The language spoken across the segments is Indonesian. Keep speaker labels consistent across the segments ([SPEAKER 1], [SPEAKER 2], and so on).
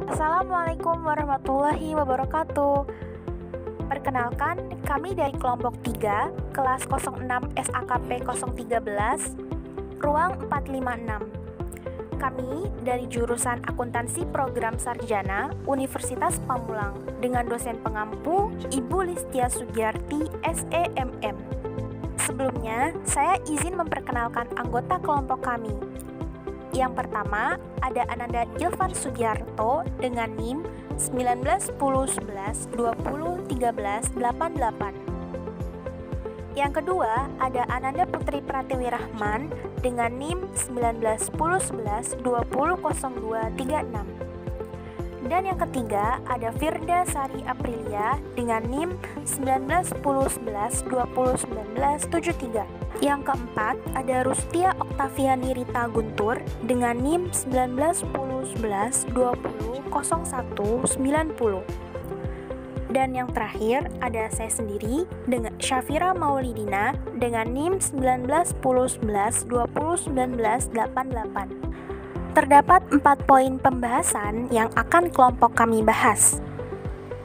[SPEAKER 1] Assalamualaikum warahmatullahi wabarakatuh. Perkenalkan, kami dari kelompok 3, kelas 06 SAKP 013, ruang 456. Kami dari jurusan Akuntansi Program Sarjana Universitas Pamulang dengan dosen pengampu Ibu Listia Sugiarti, SEMM. Sebelumnya, saya izin memperkenalkan anggota kelompok kami. Yang pertama, ada Ananda Ilvan Sugiarto dengan NIM 191011201388. Yang kedua, ada Ananda Putri Pratiwi Rahman dengan NIM 191011200236. Dan yang ketiga, ada Firda Sari Aprilia dengan NIM 191011201973. Yang keempat, ada Rustia Oktaviani Rita Guntur dengan NIM 191011200190. Dan yang terakhir, ada saya sendiri dengan Syafira Maulidina dengan NIM 191011201988. Terdapat 4 poin pembahasan yang akan kelompok kami bahas.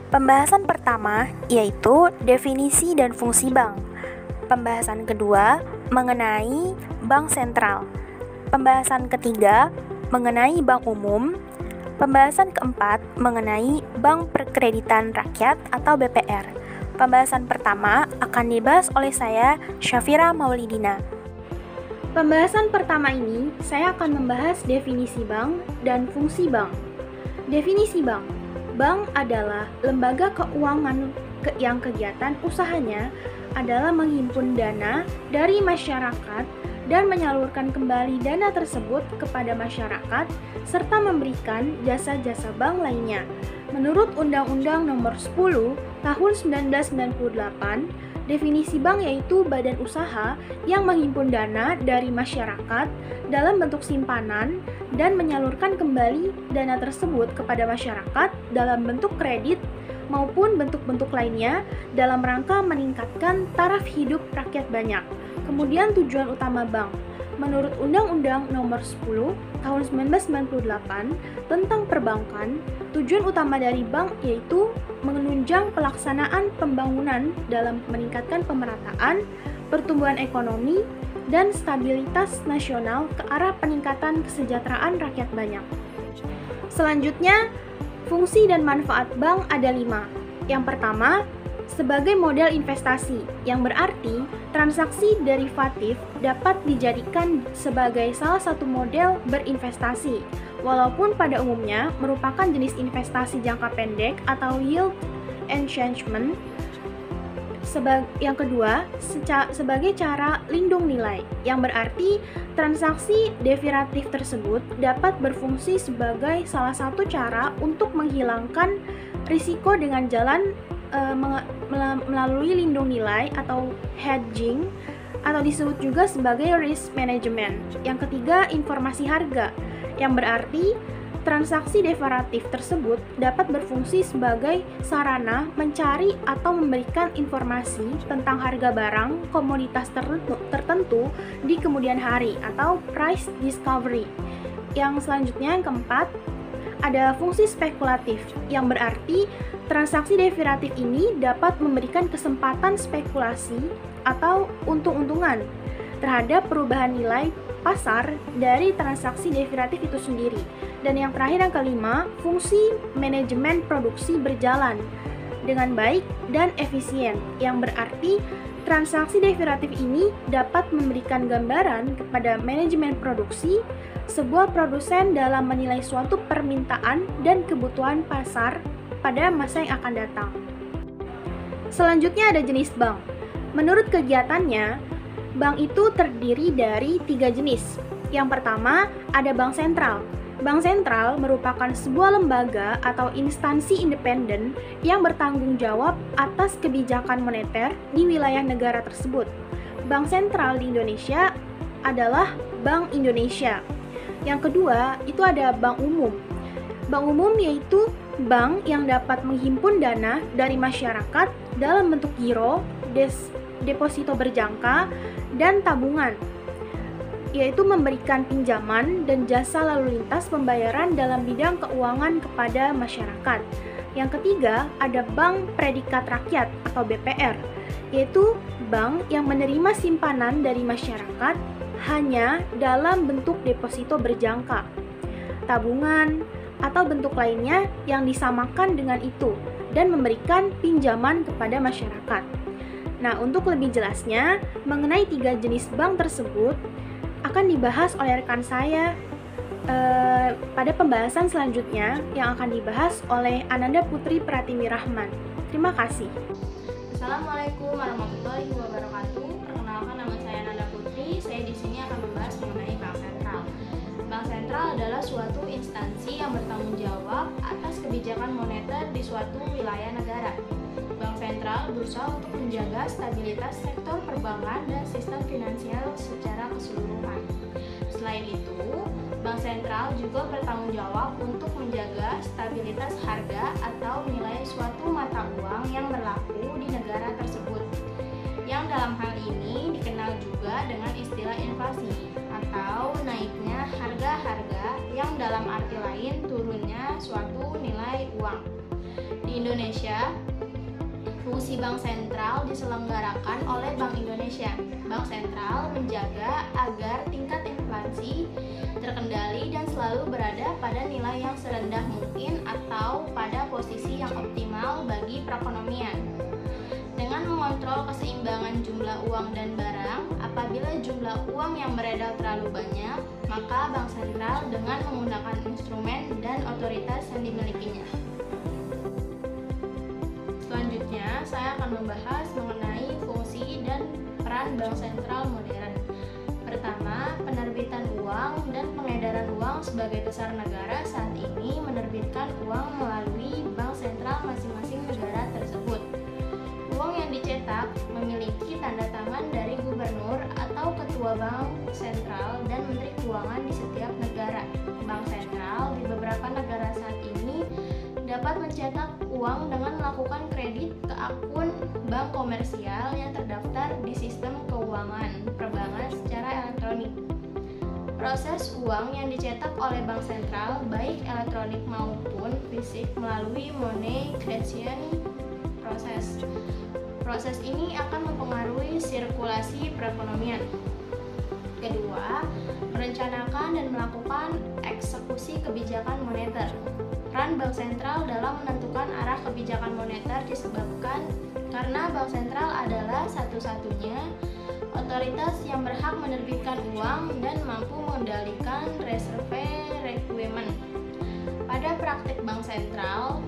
[SPEAKER 1] Pembahasan pertama yaitu definisi dan fungsi bank. Pembahasan kedua mengenai bank sentral. Pembahasan ketiga mengenai bank umum. Pembahasan keempat mengenai bank perkreditan rakyat atau BPR. Pembahasan pertama akan dibahas oleh saya, Syafira Maulidina. Pembahasan pertama ini saya akan membahas definisi bank dan fungsi bank. Definisi bank. Bank adalah lembaga keuangan yang kegiatan usahanya adalah menghimpun dana dari masyarakat dan menyalurkan kembali dana tersebut kepada masyarakat serta memberikan jasa-jasa bank lainnya. Menurut Undang-Undang Nomor 10 Tahun 1998, definisi bank yaitu badan usaha yang menghimpun dana dari masyarakat dalam bentuk simpanan dan menyalurkan kembali dana tersebut kepada masyarakat dalam bentuk kredit maupun bentuk-bentuk lainnya dalam rangka meningkatkan taraf hidup rakyat banyak. Kemudian tujuan utama bank. Menurut Undang-Undang Nomor 10 Tahun 1998 tentang perbankan, tujuan utama dari bank yaitu menunjang pelaksanaan pembangunan dalam meningkatkan pemerataan, pertumbuhan ekonomi, dan stabilitas nasional ke arah peningkatan kesejahteraan rakyat banyak. Selanjutnya, fungsi dan manfaat bank ada 5. Yang pertama, sebagai model investasi, yang berarti transaksi derivatif dapat dijadikan sebagai salah satu model berinvestasi, walaupun pada umumnya merupakan jenis investasi jangka pendek atau yield enhancement. Yang kedua, sebagai cara lindung nilai, yang berarti transaksi derivatif tersebut dapat berfungsi sebagai salah satu cara untuk menghilangkan risiko dengan jalan melalui lindung nilai atau hedging, atau disebut juga sebagai risk management. Yang ketiga, informasi harga, yang berarti transaksi derivatif tersebut dapat berfungsi sebagai sarana mencari atau memberikan informasi tentang harga barang komoditas tertentu di kemudian hari atau price discovery. Yang selanjutnya, yang keempat, ada fungsi spekulatif, yang berarti transaksi derivatif ini dapat memberikan kesempatan spekulasi atau untung-untungan terhadap perubahan nilai pasar dari transaksi derivatif itu sendiri. Dan yang terakhir, yang kelima, fungsi manajemen produksi berjalan dengan baik dan efisien, yang berarti transaksi derivatif ini dapat memberikan gambaran kepada manajemen produksi sebuah produsen dalam menilai suatu permintaan dan kebutuhan pasar pada masa yang akan datang. Selanjutnya ada jenis bank. Menurut kegiatannya, bank itu terdiri dari 3 jenis. Yang pertama, ada bank sentral. Bank sentral merupakan sebuah lembaga atau instansi independen yang bertanggung jawab atas kebijakan moneter di wilayah negara tersebut. Bank sentral di Indonesia adalah Bank Indonesia. Yang kedua, itu ada bank umum. Bank umum yaitu bank yang dapat menghimpun dana dari masyarakat dalam bentuk giro, deposito berjangka, dan tabungan. yaitu memberikan pinjaman dan jasa lalu lintas pembayaran dalam bidang keuangan kepada masyarakat. Yang ketiga, ada Bank Predikat Rakyat atau BPR, yaitu bank yang menerima simpanan dari masyarakat hanya dalam bentuk deposito berjangka, tabungan, atau bentuk lainnya yang disamakan dengan itu dan memberikan pinjaman kepada masyarakat. Nah, untuk lebih jelasnya mengenai 3 jenis bank tersebut akan dibahas oleh rekan saya pada pembahasan selanjutnya yang akan dibahas oleh Ananda Putri Pratimi Rahman. Terima kasih.
[SPEAKER 2] Assalamualaikum warahmatullahi wabarakatuh. Perkenalkan, nama saya Ananda Putri. Saya di sini akan membahas mengenai Bank Sentral. Bank Sentral adalah suatu instansi yang bertanggung jawab atas kebijakan moneter di suatu wilayah negara. Bank Sentral berusaha untuk menjaga stabilitas sektor perbankan dan sistem finansial secara keseluruhan. Selain itu, Bank Sentral juga bertanggung jawab untuk menjaga stabilitas harga atau nilai suatu mata uang yang berlaku di negara tersebut, yang dalam hal ini dikenal juga dengan istilah inflasi atau naiknya harga-harga yang dalam arti lain turunnya suatu nilai uang. Di Indonesia, fungsi Bank Sentral diselenggarakan oleh Bank Indonesia. Bank Sentral menjaga agar tingkat inflasi terkendali dan selalu berada pada nilai yang serendah mungkin atau pada posisi yang optimal bagi perekonomian. Dengan mengontrol keseimbangan jumlah uang dan barang, apabila jumlah uang yang beredar terlalu banyak, maka Bank Sentral dengan menggunakan instrumen dan otoritas yang dimilikinya. Selanjutnya, saya akan membahas mengenai fungsi dan peran Bank Sentral modern. Pertama, penerbitan uang dan pengedaran uang. Sebagai besar negara saat ini menerbitkan uang melalui bank sentral masing-masing negara tersebut. Uang yang dicetak memiliki tanda tangan dari gubernur atau ketua bank sentral dan menteri keuangan di setiap negara. Bank sentral di beberapa negara saat ini dapat mencetak uang dengan melakukan kredit ke akun bank komersial yang terdaftar di sistem keuangan perbankan secara elektronik. Proses uang yang dicetak oleh bank sentral baik elektronik maupun fisik melalui money creation proses. Proses ini akan mempengaruhi sirkulasi perekonomian. Kedua, merencanakan dan melakukan eksekusi kebijakan moneter. Peran Bank Sentral dalam menentukan arah kebijakan moneter disebabkan karena Bank Sentral adalah satu-satunya otoritas yang berhak menerbitkan uang dan mampu mengendalikan reserve requirement. Pada praktik Bank Sentral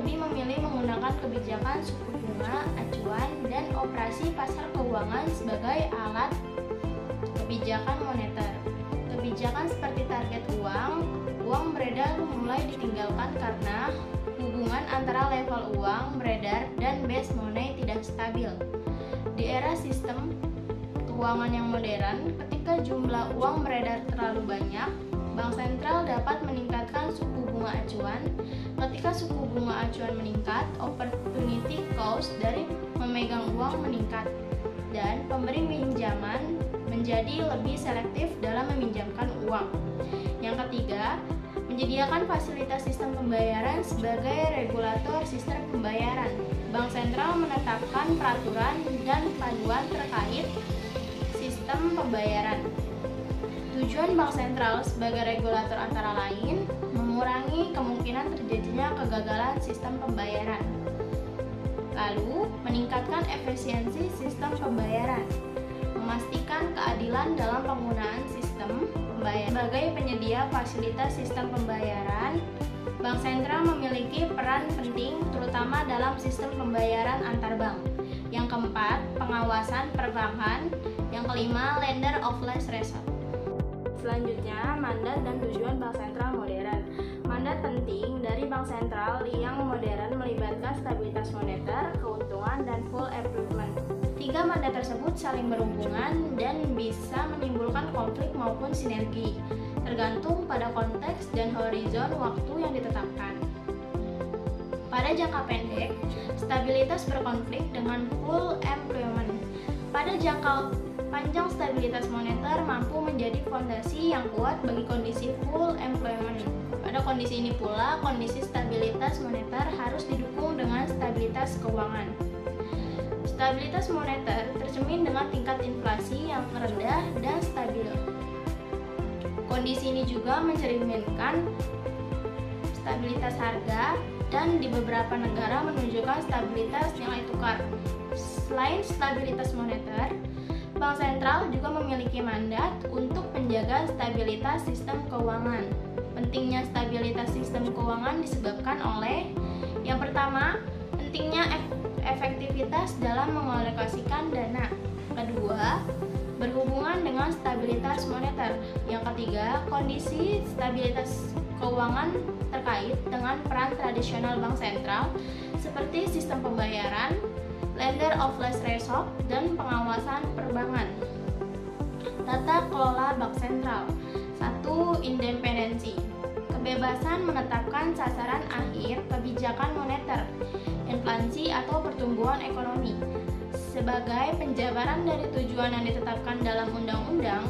[SPEAKER 2] lebih memilih menggunakan kebijakan suku bunga acuan dan operasi pasar keuangan sebagai alat kebijakan moneter. Kebijakan seperti target uang beredar mulai ditinggalkan karena hubungan antara level uang beredar dan base money tidak stabil. Di era sistem keuangan yang modern, ketika jumlah uang beredar terlalu banyak, Bank Sentral dapat meningkatkan suku bunga acuan. Ketika suku bunga acuan meningkat, opportunity cost dari memegang uang meningkat dan pemberi pinjaman menjadi lebih selektif dalam meminjamkan uang. Yang ketiga, menyediakan fasilitas sistem pembayaran sebagai regulator sistem pembayaran. Bank Sentral menetapkan peraturan dan panduan terkait sistem pembayaran. Tujuan Bank Sentral sebagai regulator antara lain mengurangi kemungkinan terjadinya kegagalan sistem pembayaran. Lalu, meningkatkan efisiensi sistem pembayaran, memastikan keadilan dalam penggunaan sistem pembayaran. Sebagai penyedia fasilitas sistem pembayaran, Bank Sentral memiliki peran penting terutama dalam sistem pembayaran antar bank. Yang keempat, pengawasan perbankan. Yang kelima, lender of last resort. Selanjutnya, mandat dan tujuan Bank Sentral modern. Mandat penting dari Bank Sentral yang modern melibatkan stabilitas moneter, keuntungan, dan full employment. Tiga mandat tersebut saling berhubungan dan bisa menimbulkan konflik maupun sinergi, tergantung pada konteks dan horizon waktu yang ditetapkan. Pada jangka pendek, stabilitas berkonflik dengan full employment. Pada jangka Panjang stabilitas moneter mampu menjadi fondasi yang kuat bagi kondisi full employment. Pada kondisi ini pula, kondisi stabilitas moneter harus didukung dengan stabilitas keuangan. Stabilitas moneter tercermin dengan tingkat inflasi yang rendah dan stabil. Kondisi ini juga mencerminkan stabilitas harga dan di beberapa negara menunjukkan stabilitas nilai tukar. Selain stabilitas moneter, Bank Sentral juga memiliki mandat untuk menjaga stabilitas sistem keuangan. Pentingnya stabilitas sistem keuangan disebabkan oleh yang pertama, pentingnya efektivitas dalam mengalokasikan dana. Kedua, berhubungan dengan stabilitas moneter. Yang ketiga, kondisi stabilitas keuangan terkait dengan peran tradisional bank sentral seperti sistem pembayaran, lender of last resort, dan pengawasan perbankan. Tata kelola bank sentral. 1. Independensi. Kebebasan menetapkan sasaran akhir kebijakan moneter, inflasi atau pertumbuhan ekonomi. Sebagai penjabaran dari tujuan yang ditetapkan dalam undang-undang,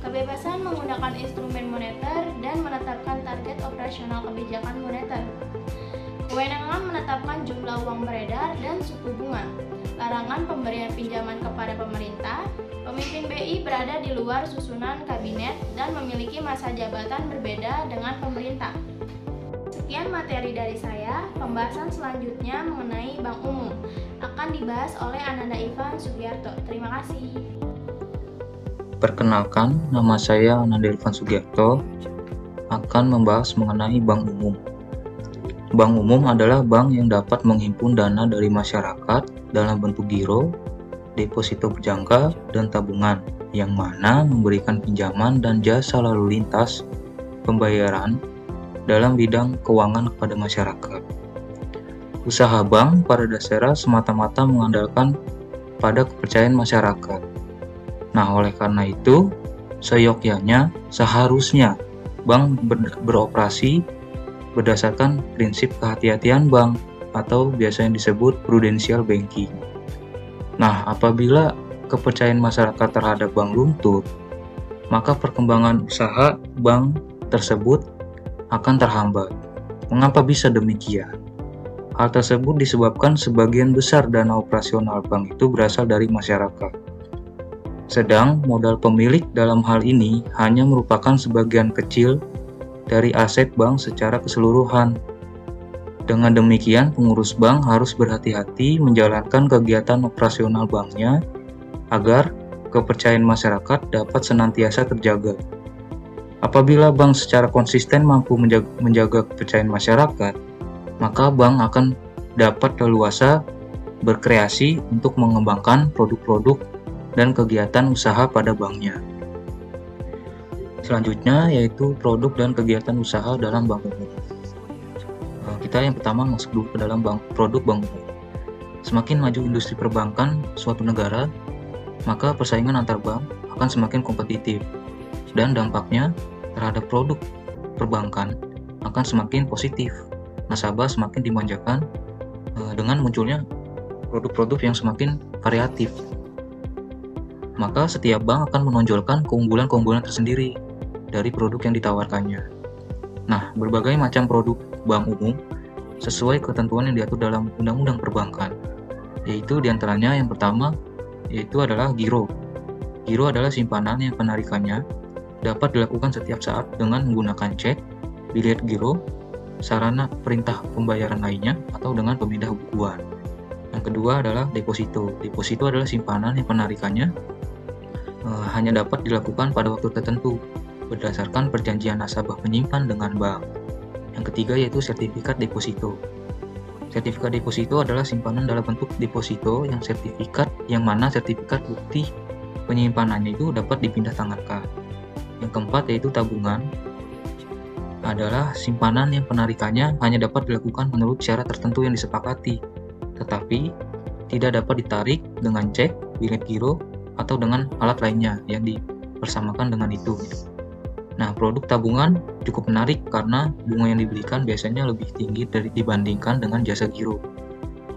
[SPEAKER 2] kebebasan menggunakan instrumen moneter dan menetapkan target operasional kebijakan moneter. Kewenangan menetapkan jumlah uang beredar dan suku bunga. Larangan pemberian pinjaman kepada pemerintah. Pemimpin BI berada di luar susunan kabinet dan memiliki masa jabatan berbeda dengan pemerintah. Sekian materi dari saya. Pembahasan selanjutnya mengenai Bank Umum akan dibahas oleh Ananda Ivan Sugiarto. Terima kasih.
[SPEAKER 3] Perkenalkan, nama saya Ananda Ivan Sugiarto akan membahas mengenai Bank Umum. Bank umum adalah bank yang dapat menghimpun dana dari masyarakat dalam bentuk giro, deposito berjangka, dan tabungan, yang mana memberikan pinjaman dan jasa lalu lintas pembayaran dalam bidang keuangan kepada masyarakat. Usaha bank pada dasarnya semata-mata mengandalkan pada kepercayaan masyarakat. Nah, oleh karena itu, seharusnya bank beroperasi berdasarkan prinsip kehati-hatian bank atau biasanya disebut prudential banking. Nah, apabila kepercayaan masyarakat terhadap bank luntur, maka perkembangan usaha bank tersebut akan terhambat. Mengapa bisa demikian? Hal tersebut disebabkan sebagian besar dana operasional bank itu berasal dari masyarakat. Sedang modal pemilik dalam hal ini hanya merupakan sebagian kecil dari aset bank secara keseluruhan. Dengan demikian, pengurus bank harus berhati-hati menjalankan kegiatan operasional banknya agar kepercayaan masyarakat dapat senantiasa terjaga. Apabila bank secara konsisten mampu menjaga kepercayaan masyarakat, maka bank akan dapat leluasa berkreasi untuk mengembangkan produk-produk dan kegiatan usaha pada banknya. Selanjutnya yaitu produk dan kegiatan usaha dalam bank umum. Kita yang pertama masuk dulu ke dalam produk bank umum. Semakin maju industri perbankan suatu negara, maka persaingan antar bank akan semakin kompetitif dan dampaknya terhadap produk perbankan akan semakin positif. Nasabah semakin dimanjakan dengan munculnya produk-produk yang semakin variatif. Maka setiap bank akan menonjolkan keunggulan-keunggulan tersendiri dari produk yang ditawarkannya. Nah, berbagai macam produk bank umum sesuai ketentuan yang diatur dalam Undang-Undang Perbankan, yaitu diantaranya yang pertama yaitu adalah giro. Giro adalah simpanan yang penarikannya dapat dilakukan setiap saat dengan menggunakan cek, bilet giro, sarana perintah pembayaran lainnya, atau dengan pemindah bukuan. Yang kedua adalah deposito. Deposito adalah simpanan yang penarikannya hanya dapat dilakukan pada waktu tertentu berdasarkan perjanjian nasabah penyimpan dengan bank. Yang ketiga yaitu sertifikat deposito. Sertifikat deposito adalah simpanan dalam bentuk deposito yang mana sertifikat bukti penyimpanannya itu dapat dipindah tangankan. Yang keempat yaitu tabungan. Adalah simpanan yang penarikannya hanya dapat dilakukan menurut syarat tertentu yang disepakati, tetapi tidak dapat ditarik dengan cek, bilet giro, atau dengan alat lainnya yang dipersamakan dengan itu. Nah, produk tabungan cukup menarik karena bunga yang diberikan biasanya lebih tinggi dibandingkan dengan jasa giro.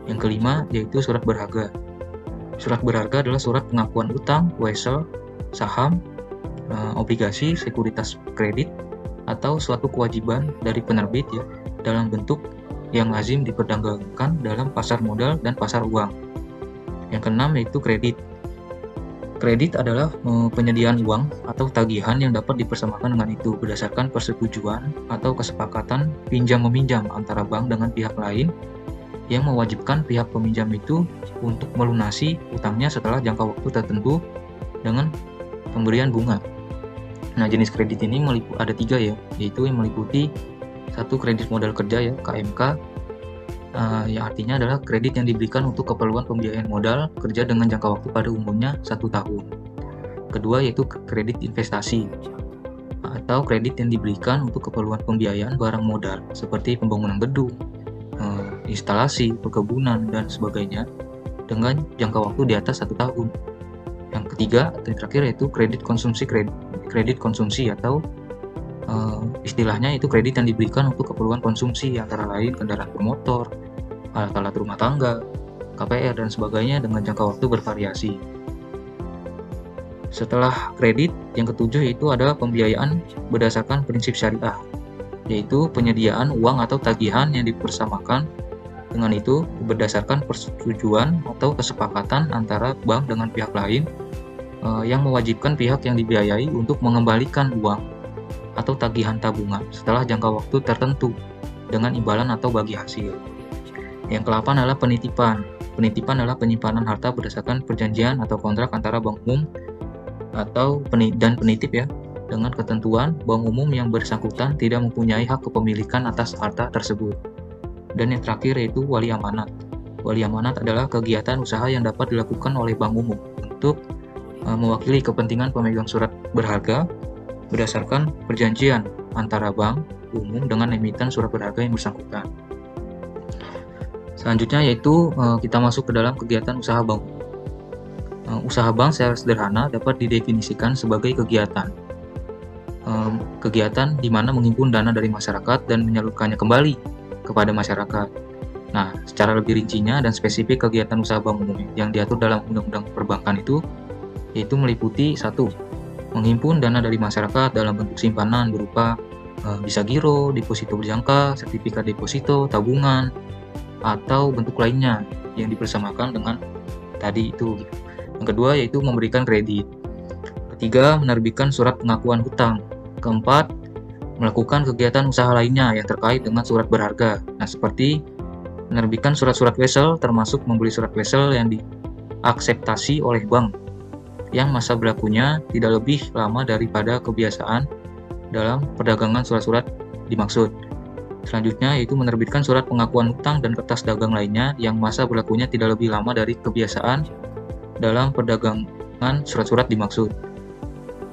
[SPEAKER 3] Yang kelima yaitu surat berharga. Surat berharga adalah surat pengakuan utang, wesel, saham, obligasi, sekuritas kredit, atau suatu kewajiban dari penerbit ya dalam bentuk yang lazim diperdagangkan dalam pasar modal dan pasar uang. Yang keenam yaitu kredit. Kredit adalah penyediaan uang atau tagihan yang dapat dipersamakan dengan itu berdasarkan persetujuan atau kesepakatan pinjam-meminjam antara bank dengan pihak lain yang mewajibkan pihak peminjam itu untuk melunasi utangnya setelah jangka waktu tertentu dengan pemberian bunga. Nah, jenis kredit ini ada 3 ya, yaitu yang meliputi 1 kredit modal kerja ya, KMK, yang artinya adalah kredit yang diberikan untuk keperluan pembiayaan modal kerja dengan jangka waktu pada umumnya 1 tahun. Kedua yaitu kredit investasi atau kredit yang diberikan untuk keperluan pembiayaan barang modal seperti pembangunan gedung, instalasi, perkebunan, dan sebagainya dengan jangka waktu di atas 1 tahun. Yang ketiga dan terakhir yaitu kredit konsumsi atau istilahnya itu kredit yang diberikan untuk keperluan konsumsi antara lain kendaraan bermotor, alat-alat rumah tangga, KPR, dan sebagainya dengan jangka waktu bervariasi. Setelah kredit, yang ketujuh itu ada pembiayaan berdasarkan prinsip syariah, yaitu penyediaan uang atau tagihan yang dipersamakan dengan itu berdasarkan persetujuan atau kesepakatan antara bank dengan pihak lain yang mewajibkan pihak yang dibiayai untuk mengembalikan uang atau tagihan tabungan setelah jangka waktu tertentu dengan imbalan atau bagi hasil. Yang ke-8 adalah penitipan. Penitipan adalah penyimpanan harta berdasarkan perjanjian atau kontrak antara bank umum atau penitip ya, dengan ketentuan bank umum yang bersangkutan tidak mempunyai hak kepemilikan atas harta tersebut. Dan yang terakhir yaitu wali amanat. Wali amanat adalah kegiatan usaha yang dapat dilakukan oleh bank umum untuk mewakili kepentingan pemegang surat berharga berdasarkan perjanjian antara bank umum dengan emiten surat berharga yang bersangkutan. Selanjutnya yaitu kita masuk ke dalam kegiatan usaha bank. Usaha bank secara sederhana dapat didefinisikan sebagai kegiatan di mana menghimpun dana dari masyarakat dan menyalurkannya kembali kepada masyarakat. Nah, secara lebih rincinya dan spesifik kegiatan usaha bank umum yang diatur dalam Undang-Undang Perbankan itu yaitu meliputi 1. Menghimpun dana dari masyarakat dalam bentuk simpanan berupa bisa giro, deposito berjangka, sertifikat deposito, tabungan, atau bentuk lainnya yang dipersamakan dengan tadi itu. Yang kedua yaitu memberikan kredit. Ketiga, menerbitkan surat pengakuan hutang. Keempat, melakukan kegiatan usaha lainnya yang terkait dengan surat berharga. Nah, seperti menerbitkan surat-surat wesel termasuk membeli surat wesel yang diakseptasi oleh bank yang masa berlakunya tidak lebih lama daripada kebiasaan dalam perdagangan surat-surat dimaksud. Selanjutnya yaitu menerbitkan surat pengakuan hutang dan kertas dagang lainnya yang masa berlakunya tidak lebih lama dari kebiasaan dalam perdagangan surat-surat dimaksud.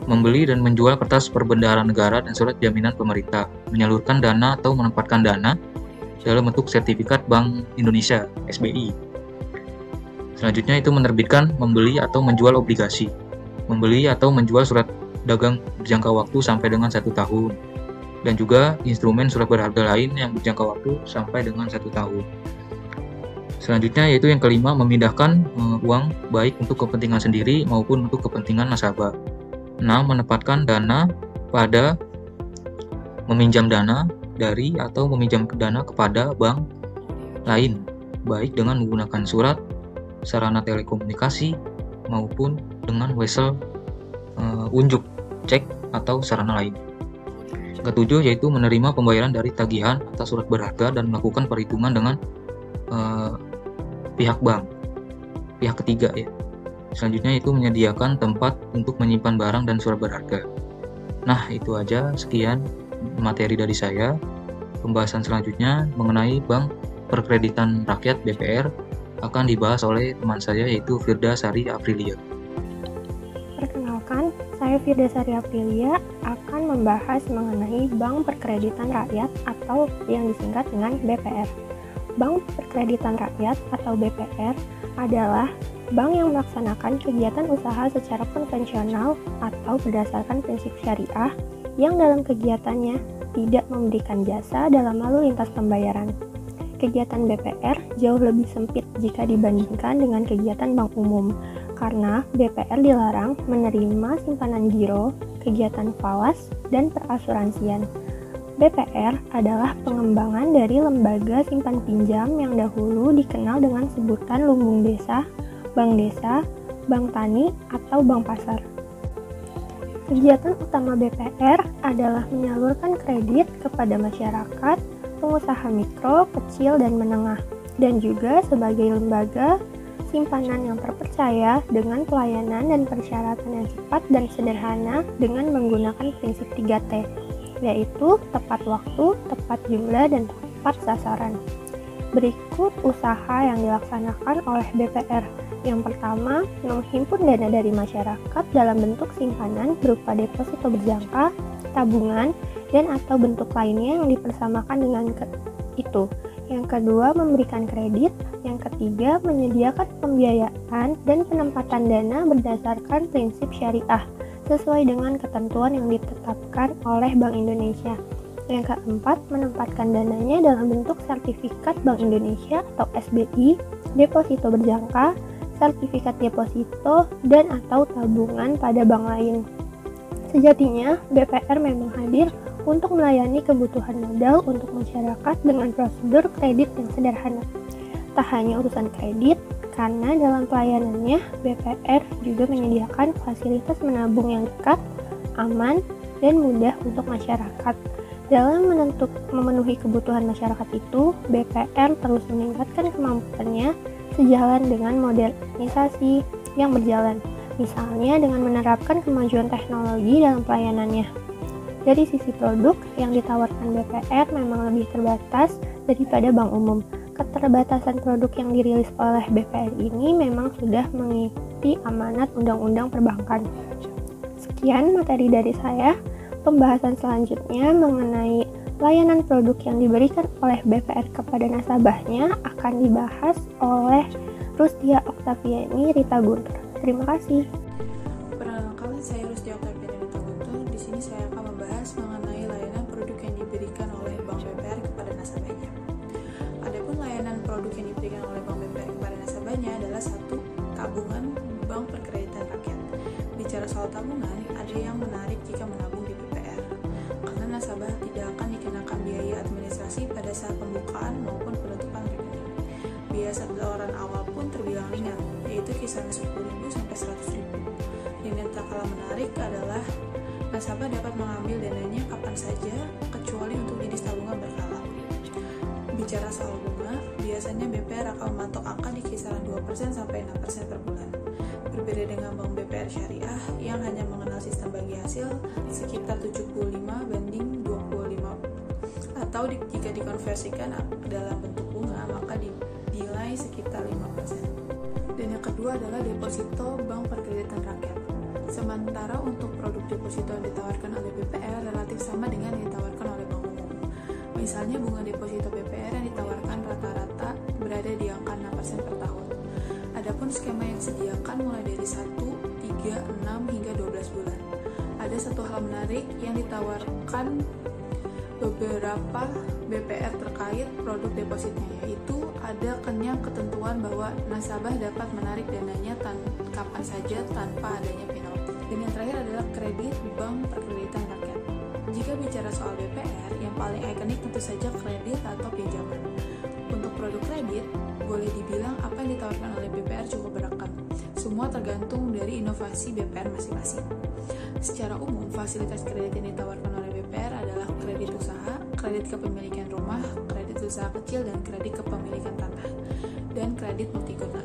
[SPEAKER 3] Membeli dan menjual kertas perbendaharaan negara dan surat jaminan pemerintah, menyalurkan dana atau menempatkan dana dalam bentuk sertifikat Bank Indonesia (SBI). Selanjutnya itu menerbitkan, membeli atau menjual obligasi, membeli atau menjual surat dagang berjangka waktu sampai dengan 1 tahun, dan juga instrumen surat berharga lain yang berjangka waktu sampai dengan 1 tahun. Selanjutnya yaitu yang kelima, memindahkan uang baik untuk kepentingan sendiri maupun untuk kepentingan nasabah. 6. Menempatkan dana pada meminjam dana dari atau meminjam dana kepada bank lain, baik dengan menggunakan surat, sarana telekomunikasi, maupun dengan wesel, unjuk, cek, atau sarana lain. Ketujuh yaitu menerima pembayaran dari tagihan atas surat berharga dan melakukan perhitungan dengan pihak bank, pihak ketiga ya. Selanjutnya itu menyediakan tempat untuk menyimpan barang dan surat berharga. Nah, itu aja, sekian materi dari saya. Pembahasan selanjutnya mengenai Bank Perkreditan Rakyat BPR akan dibahas oleh teman saya yaitu Firda Sari Aprilia.
[SPEAKER 1] Perkenalkan, saya Firda Sari Aprilia akan membahas mengenai Bank Perkreditan Rakyat atau yang disingkat dengan BPR. Bank Perkreditan Rakyat atau BPR adalah bank yang melaksanakan kegiatan usaha secara konvensional atau berdasarkan prinsip syariah yang dalam kegiatannya tidak memberikan jasa dalam lalu lintas pembayaran. kegiatan BPR jauh lebih sempit jika dibandingkan dengan kegiatan bank umum, karena BPR dilarang menerima simpanan giro, kegiatan falas, dan perasuransian. BPR adalah pengembangan dari lembaga simpan pinjam yang dahulu dikenal dengan sebutan lumbung desa, bank tani, atau bank pasar. Kegiatan utama BPR adalah menyalurkan kredit kepada masyarakat, pengusaha mikro, kecil, dan menengah, dan juga sebagai lembaga simpanan yang terpercaya dengan pelayanan dan persyaratan yang cepat dan sederhana dengan menggunakan prinsip 3T, yaitu tepat waktu, tepat jumlah, dan tepat sasaran. Berikut usaha yang dilaksanakan oleh BPR. Yang pertama, menghimpun dana dari masyarakat dalam bentuk simpanan berupa deposito berjangka, tabungan, dan atau bentuk lainnya yang dipersamakan dengan itu. Yang kedua, memberikan kredit. Yang ketiga, menyediakan pembiayaan dan penempatan dana berdasarkan prinsip syariah sesuai dengan ketentuan yang ditetapkan oleh Bank Indonesia. Yang keempat, menempatkan dananya dalam bentuk sertifikat Bank Indonesia atau SBI, deposito berjangka, sertifikat deposito, dan atau tabungan pada bank lain. Sejatinya, BPR memang hadir untuk melayani kebutuhan modal untuk masyarakat dengan prosedur kredit yang sederhana. Tak hanya urusan kredit, karena dalam pelayanannya, BPR juga menyediakan fasilitas menabung yang dekat, aman, dan mudah untuk masyarakat. Dalam memenuhi kebutuhan masyarakat itu, BPR terus meningkatkan kemampuannya sejalan dengan modernisasi yang berjalan, misalnya dengan menerapkan kemajuan teknologi dalam pelayanannya. Dari sisi produk yang ditawarkan BPR memang lebih terbatas daripada bank umum. Keterbatasan produk yang dirilis oleh BPR ini memang sudah mengikuti amanat Undang-Undang Perbankan. Sekian materi dari saya. Pembahasan selanjutnya mengenai layanan produk yang diberikan oleh BPR kepada nasabahnya akan dibahas oleh Rustia Oktaviani Rita Guntur. Terima kasih.
[SPEAKER 4] Perkenalkan, saya Rustia Oktaviani Rita Guntur. Di sini saya akan membahas mengenai layanan produk yang diberikan oleh Bank BPR kepada nasabahnya. Adapun layanan produk yang diberikan oleh Bank BPR kepada nasabahnya adalah satu, tabungan Bank Perkreditan Rakyat. Bicara soal tabungan, ada yang menarik jika menabung di BPR, karena nasabah tidak akan dikenakan biaya administrasi pada saat pembukaan maupun penutupan rekening. Biaya setoran awal pun terbilang ringan, yaitu kisaran 10.000 sampai 100.000. Yang tak kalah menarik adalah nasabah dapat mengambil dananya kapan saja, kecuali untuk jenis tabungan berkala. Bicara soal bunga, biasanya BPR akan mematok angka di kisaran 2% sampai 6% per bulan. Berbeda dengan Bank BPR Syariah yang hanya mengenal sistem bagi hasil sekitar 75 banding 25, atau jika dikonversikan dalam bentuk bunga maka dinilai sekitar 5%. Dan yang kedua adalah deposito Bank Perkreditan Rakyat. Sementara untuk produk deposito yang ditawarkan oleh BPR relatif sama dengan yang ditawarkan oleh bank umum. Misalnya bunga deposito BPR yang ditawarkan rata-rata berada di angka 6% per tahun. Adapun skema yang disediakan mulai dari 1, 3, 6 hingga 12 bulan. Ada satu hal menarik yang ditawarkan beberapa BPR terkait produk depositnya, yaitu ada ketentuan bahwa nasabah dapat menarik dananya kapan saja tanpa adanya penalti. Dan yang terakhir adalah kredit Bank Perkreditan Rakyat. Jika bicara soal BPR, yang paling ikonik tentu saja kredit atau pinjaman. Untuk produk kredit, boleh dibilang apa yang ditawarkan oleh BPR cukup beragam. Semua tergantung dari inovasi BPR masing-masing. Secara umum, fasilitas kredit yang ditawarkan oleh BPR adalah kredit usaha, kredit kepemilikan rumah, kredit usaha kecil, dan kredit kepemilikan tanah, dan kredit multiguna.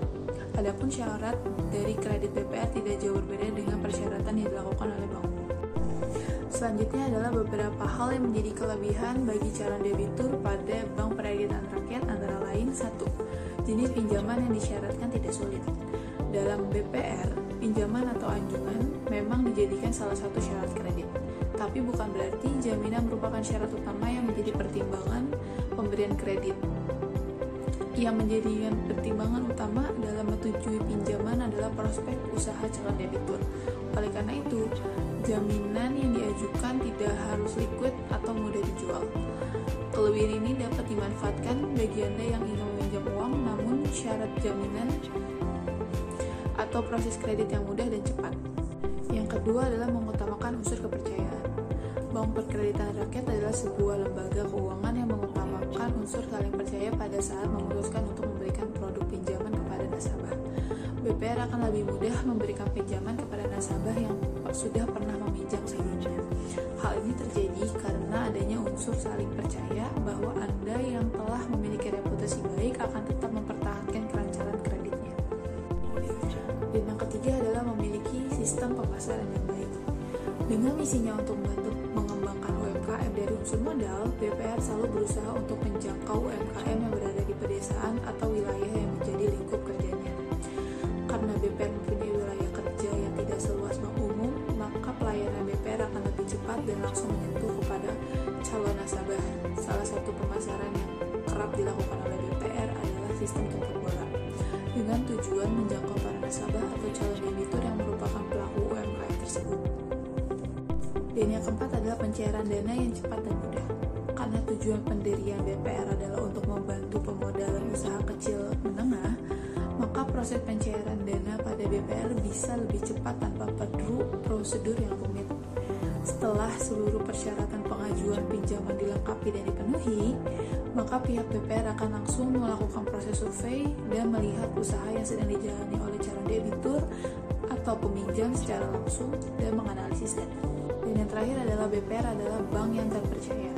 [SPEAKER 4] Adapun syarat dari kredit BPR tidak jauh berbeda dengan persyaratan yang dilakukan oleh bank umum. Selanjutnya adalah beberapa hal yang menjadi kelebihan bagi calon debitur pada Bank Perkreditan Rakyat, antara lain 1. Jenis pinjaman yang disyaratkan tidak sulit. Dalam BPR, pinjaman atau anjungan memang dijadikan salah satu syarat kredit, tapi bukan berarti jaminan merupakan syarat utama yang menjadi pertimbangan pemberian kredit. Yang menjadi pertimbangan utama dalam menyetujui pinjaman adalah prospek usaha calon debitur. Oleh karena itu, jaminan yang diajukan tidak harus liquid atau mudah dijual. Kelebihan ini dapat dimanfaatkan bagi bagi Anda yang ingin meminjam uang namun syarat jaminan atau proses kredit yang mudah dan cepat. Yang kedua adalah mengutamakan unsur kepercayaan. Bank Perkreditan Rakyat adalah sebuah lembaga keuangan yang mengutamakan unsur saling percaya pada saat memutuskan untuk memberikan produk pinjaman kepada nasabah. BPR akan lebih mudah memberikan pinjaman kepada nasabah yang sudah pernah meminjam sebelumnya. Hal ini terjadi karena adanya unsur saling percaya bahwa Anda yang telah memiliki reputasi baik akan tetap mempertahankan kelancaran kreditnya. Dan yang ketiga adalah memiliki sistem pemasaran yang baik. Dengan misinya untuk membantu mengembangkan UMKM dari unsur modal, BPR selalu berusaha untuk menjangkau UMKM yang berada di pedesaan atau wilayah yang menjadi lingkup kerjanya. Karena BPR mempunyai wilayah kerja yang tidak seluas bank umum, maka pelayanan BPR akan lebih cepat dan langsung menyentuh kepada calon nasabah. Salah satu pemasaran yang kerap dilakukan oleh BPR adalah sistem tumpuk bola, dengan tujuan menjangkau para nasabah atau calon debitur yang merupakan pelaku UMKM tersebut. Dan yang keempat adalah pencairan dana yang cepat dan mudah. Karena tujuan pendirian BPR adalah untuk membantu pemodalan usaha kecil menengah, maka proses pencairan dana pada BPR bisa lebih cepat tanpa perlu prosedur yang rumit. Setelah seluruh persyaratan pengajuan pinjaman dilengkapi dan dipenuhi, maka pihak BPR akan langsung melakukan proses survei dan melihat usaha yang sedang dijalani oleh calon debitur atau peminjam secara langsung dan menganalisis data. Dan yang terakhir adalah BPR adalah bank yang terpercaya.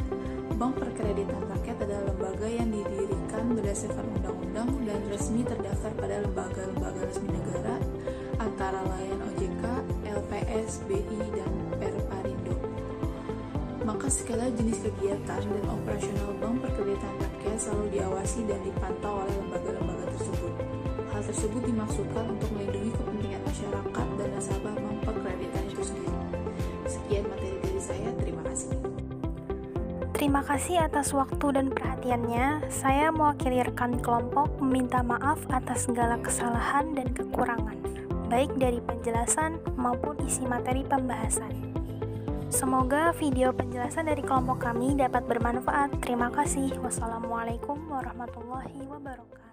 [SPEAKER 4] Bank Perkreditan Rakyat adalah lembaga yang didirikan berdasarkan undang-undang dan resmi terdaftar pada lembaga-lembaga resmi negara antara lain OJK, LPS, BI, dan Perparindo. Maka segala jenis kegiatan dan operasional Bank Perkreditan Rakyat selalu diawasi dan dipantau oleh lembaga-lembaga tersebut. Hal tersebut dimaksudkan untuk melindungi kepentingan masyarakat dan nasabah Bank Perkreditan itu sendiri. Sekian materi dari saya, terima kasih.
[SPEAKER 1] Terima kasih atas waktu dan perhatiannya. Saya mewakili rekan kelompok meminta maaf atas segala kesalahan dan kekurangan, baik dari penjelasan maupun isi materi pembahasan. Semoga video penjelasan dari kelompok kami dapat bermanfaat. Terima kasih. Wassalamualaikum warahmatullahi wabarakatuh.